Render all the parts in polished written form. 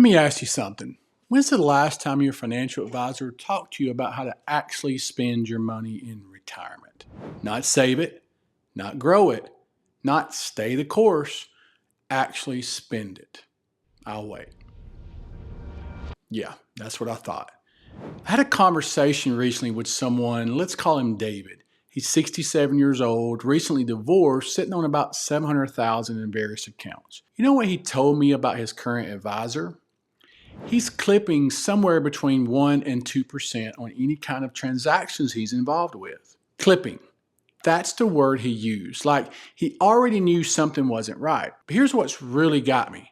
me ask you something. When's the last time your financial advisor talked to you about how to actually spend your money in retirement? Not save it, not grow it, not stay the course, actually spend it. I'll wait. Yeah, that's what I thought. I had a conversation recently with someone, let's call him David. He's 67 years old, recently divorced, sitting on about $700,000 in various accounts. You know what he told me about his current advisor? He's clipping somewhere between 1 and 2% on any kind of transactions he's involved with. Clipping. That's the word he used. Like he already knew something wasn't right. But here's what's really got me.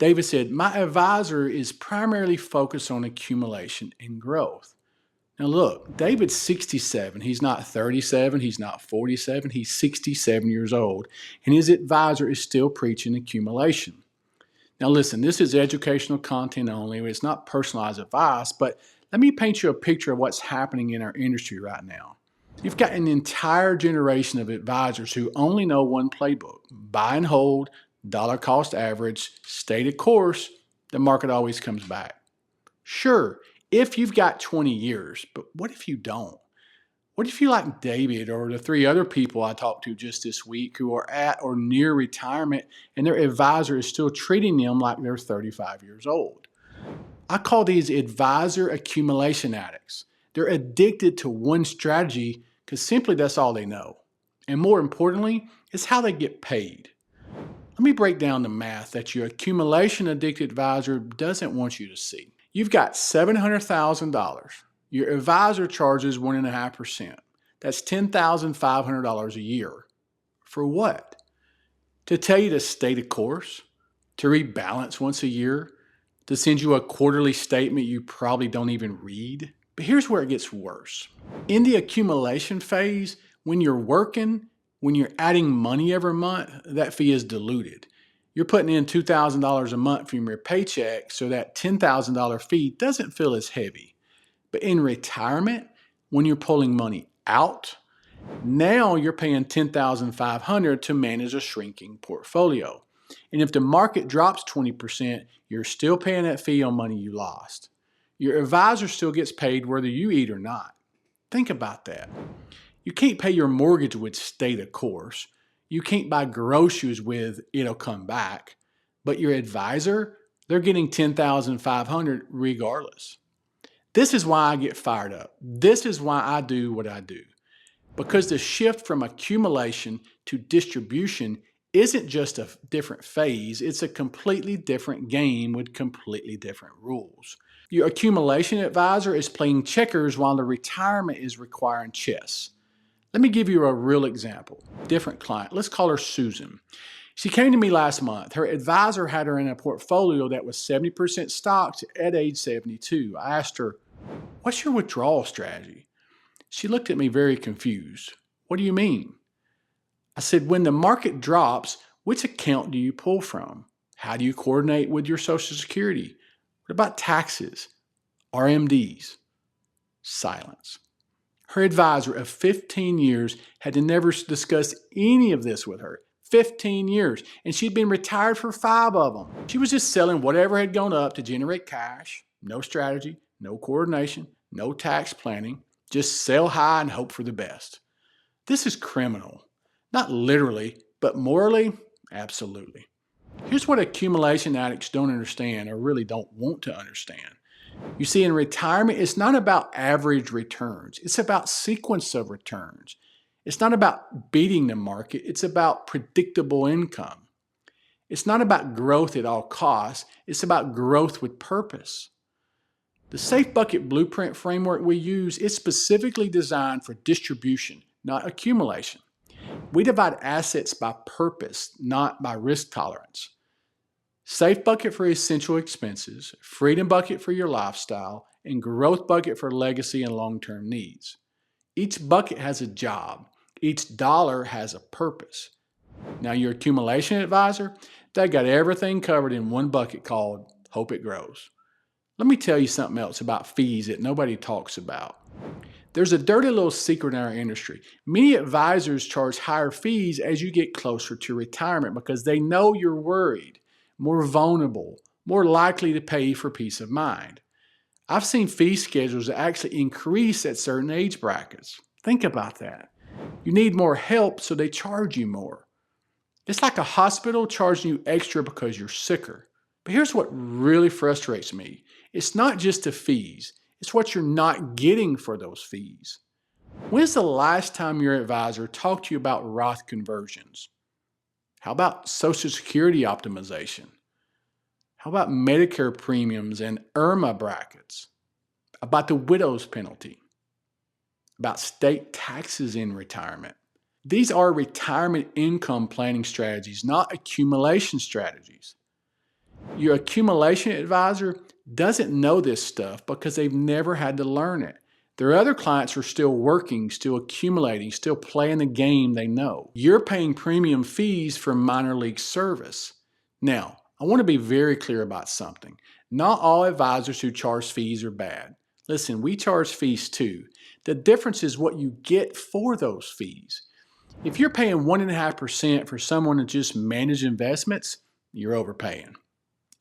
David said, my advisor is primarily focused on accumulation and growth. Now look, David's 67. He's not 37. He's not 47. He's 67 years old. And his advisor is still preaching accumulation. Now listen, this is educational content only. It's not personalized advice, but let me paint you a picture of what's happening in our industry right now. You've got an entire generation of advisors who only know one playbook: buy and hold, dollar cost average, stay the course, the market always comes back. Sure, if you've got 20 years, but what if you don't? What if you like David or the 3 other people I talked to just this week who are at or near retirement and their advisor is still treating them like they're 35 years old? I call these advisor accumulation addicts. They're addicted to one strategy because simply that's all they know. And more importantly, it's how they get paid. Let me break down the math that your accumulation addicted advisor doesn't want you to see. You've got $700,000. Your advisor charges 1.5%. That's $10,500 a year. For what? To tell you to stay the course? To rebalance once a year? To send you a quarterly statement you probably don't even read? But here's where it gets worse. In the accumulation phase, when you're working, when you're adding money every month, that fee is diluted. You're putting in $2,000 a month from your paycheck, so that $10,000 fee doesn't feel as heavy. But in retirement, when you're pulling money out, now you're paying $10,500 to manage a shrinking portfolio. And if the market drops 20%, you're still paying that fee on money you lost. Your advisor still gets paid whether you eat or not. Think about that. You can't pay your mortgage with stay the course. You can't buy groceries with it'll come back. But your advisor, they're getting $10,500 regardless. This is why I get fired up. This is why I do what I do. Because the shift from accumulation to distribution isn't just a different phase, it's a completely different game with completely different rules. Your accumulation advisor is playing checkers while the retirement is requiring chess. Let me give you a real example. Different client. Let's call her Susan. She came to me last month. Her advisor had her in a portfolio that was 70% stocks at age 72. I asked her, what's your withdrawal strategy? She looked at me very confused. What do you mean? I said, when the market drops, which account do you pull from? How do you coordinate with your Social Security? What about taxes? RMDs? Silence. Her advisor of 15 years had never discussed any of this with her. 15 years. And she'd been retired for 5 of them. She was just selling whatever had gone up to generate cash. No strategy, no coordination, no tax planning. Just sell high and hope for the best. This is criminal. Not literally, but morally, absolutely. Here's what accumulation addicts don't understand or really don't want to understand. You see, in retirement, it's not about average returns. It's about sequence of returns. It's not about beating the market. It's about predictable income. It's not about growth at all costs. It's about growth with purpose. The Safe Bucket Blueprint framework we use is specifically designed for distribution, not accumulation. We divide assets by purpose, not by risk tolerance. Safe Bucket for essential expenses, Freedom Bucket for your lifestyle, and Growth Bucket for legacy and long-term needs. Each bucket has a job. Each dollar has a purpose. Now your accumulation advisor, they got everything covered in one bucket called Hope It Grows. Let me tell you something else about fees that nobody talks about. There's a dirty little secret in our industry. Many advisors charge higher fees as you get closer to retirement because they know you're worried, more vulnerable, more likely to pay for peace of mind. I've seen fee schedules that actually increase at certain age brackets. Think about that. You need more help, so they charge you more. It's like a hospital charging you extra because you're sicker. But here's what really frustrates me. It's not just the fees. It's what you're not getting for those fees. When's the last time your advisor talked to you about Roth conversions? How about Social Security optimization? How about Medicare premiums and IRMAA brackets? About the widow's penalty? About state taxes in retirement? These are retirement income planning strategies, not accumulation strategies. Your accumulation advisor doesn't know this stuff because they've never had to learn it. Their other clients are still working, still accumulating, still playing the game they know. You're paying premium fees for minor league service. Now, I want to be very clear about something. Not all advisors who charge fees are bad. Listen, we charge fees too. The difference is what you get for those fees. If you're paying 1.5% for someone to just manage investments, you're overpaying.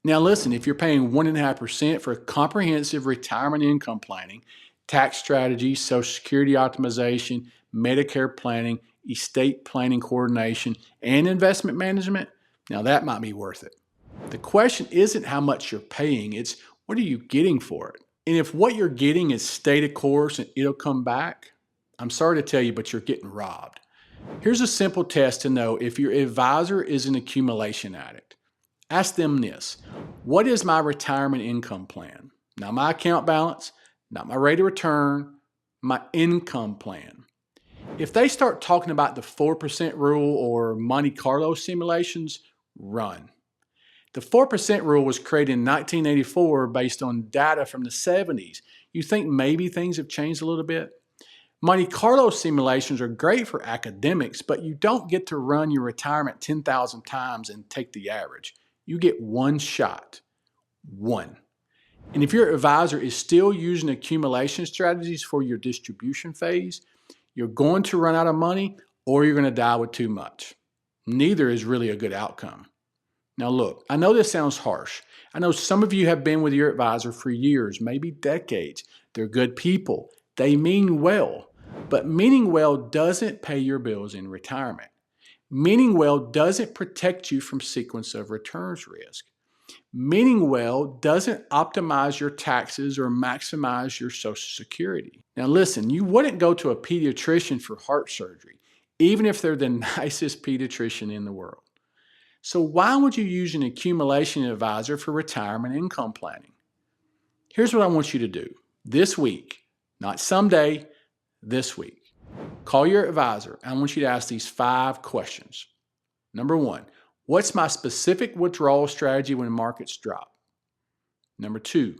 Now listen, if you're paying 1.5% for comprehensive retirement income planning, tax strategies, Social Security optimization, Medicare planning, estate planning coordination, and investment management, now that might be worth it. The question isn't how much you're paying, it's what are you getting for it? And if what you're getting is stay the course and it'll come back, I'm sorry to tell you, but you're getting robbed. Here's a simple test to know if your advisor is an accumulation addict. Ask them this: what is my retirement income plan? Not my account balance, not my rate of return, my income plan. If they start talking about the 4% rule or Monte Carlo simulations, run. The 4% rule was created in 1984 based on data from the 70s. You think maybe things have changed a little bit? Monte Carlo simulations are great for academics, but you don't get to run your retirement 10,000 times and take the average. You get one shot. One. And if your advisor is still using accumulation strategies for your distribution phase, you're going to run out of money or you're going to die with too much. Neither is really a good outcome. Now look, I know this sounds harsh. I know some of you have been with your advisor for years, maybe decades. They're good people. They mean well. But meaning well doesn't pay your bills in retirement. Meaning well doesn't protect you from sequence of returns risk. Meaning well doesn't optimize your taxes or maximize your Social Security. Now listen, you wouldn't go to a pediatrician for heart surgery, even if they're the nicest pediatrician in the world. So why would you use an accumulation advisor for retirement income planning? Here's what I want you to do this week, not someday, this week. Call your advisor. I want you to ask these 5 questions. Number 1, what's my specific withdrawal strategy when markets drop? Number 2,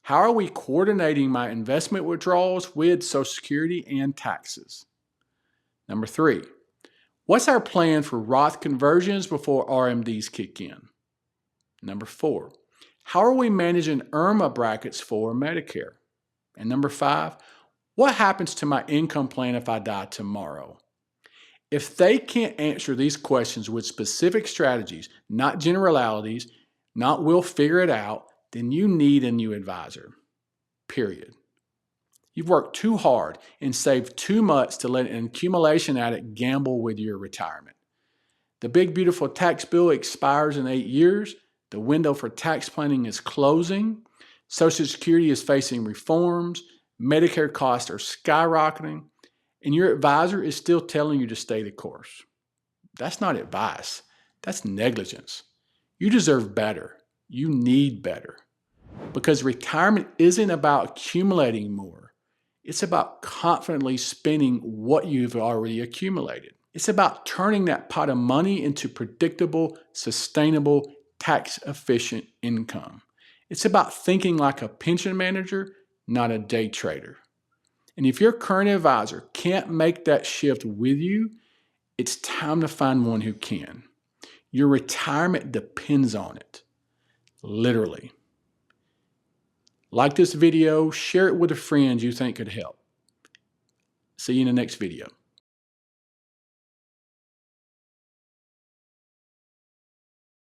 how are we coordinating my investment withdrawals with Social Security and taxes? Number 3, what's our plan for Roth conversions before RMDs kick in? Number 4, how are we managing IRMAA brackets for Medicare? And number 5, what happens to my income plan if I die tomorrow? If they can't answer these questions with specific strategies, not generalities, not we'll figure it out, then you need a new advisor. Period. You've worked too hard and saved too much to let an accumulation addict gamble with your retirement. The big beautiful tax bill expires in 8 years. The window for tax planning is closing. Social Security is facing reforms. Medicare costs are skyrocketing. And your advisor is still telling you to stay the course. That's not advice. That's negligence. You deserve better. You need better. Because retirement isn't about accumulating more. It's about confidently spending what you've already accumulated. It's about turning that pot of money into predictable, sustainable, tax-efficient income. It's about thinking like a pension manager, not a day trader. And if your current advisor can't make that shift with you, it's time to find one who can. Your retirement depends on it. Literally. Like this video, share it with a friend you think could help. See you in the next video.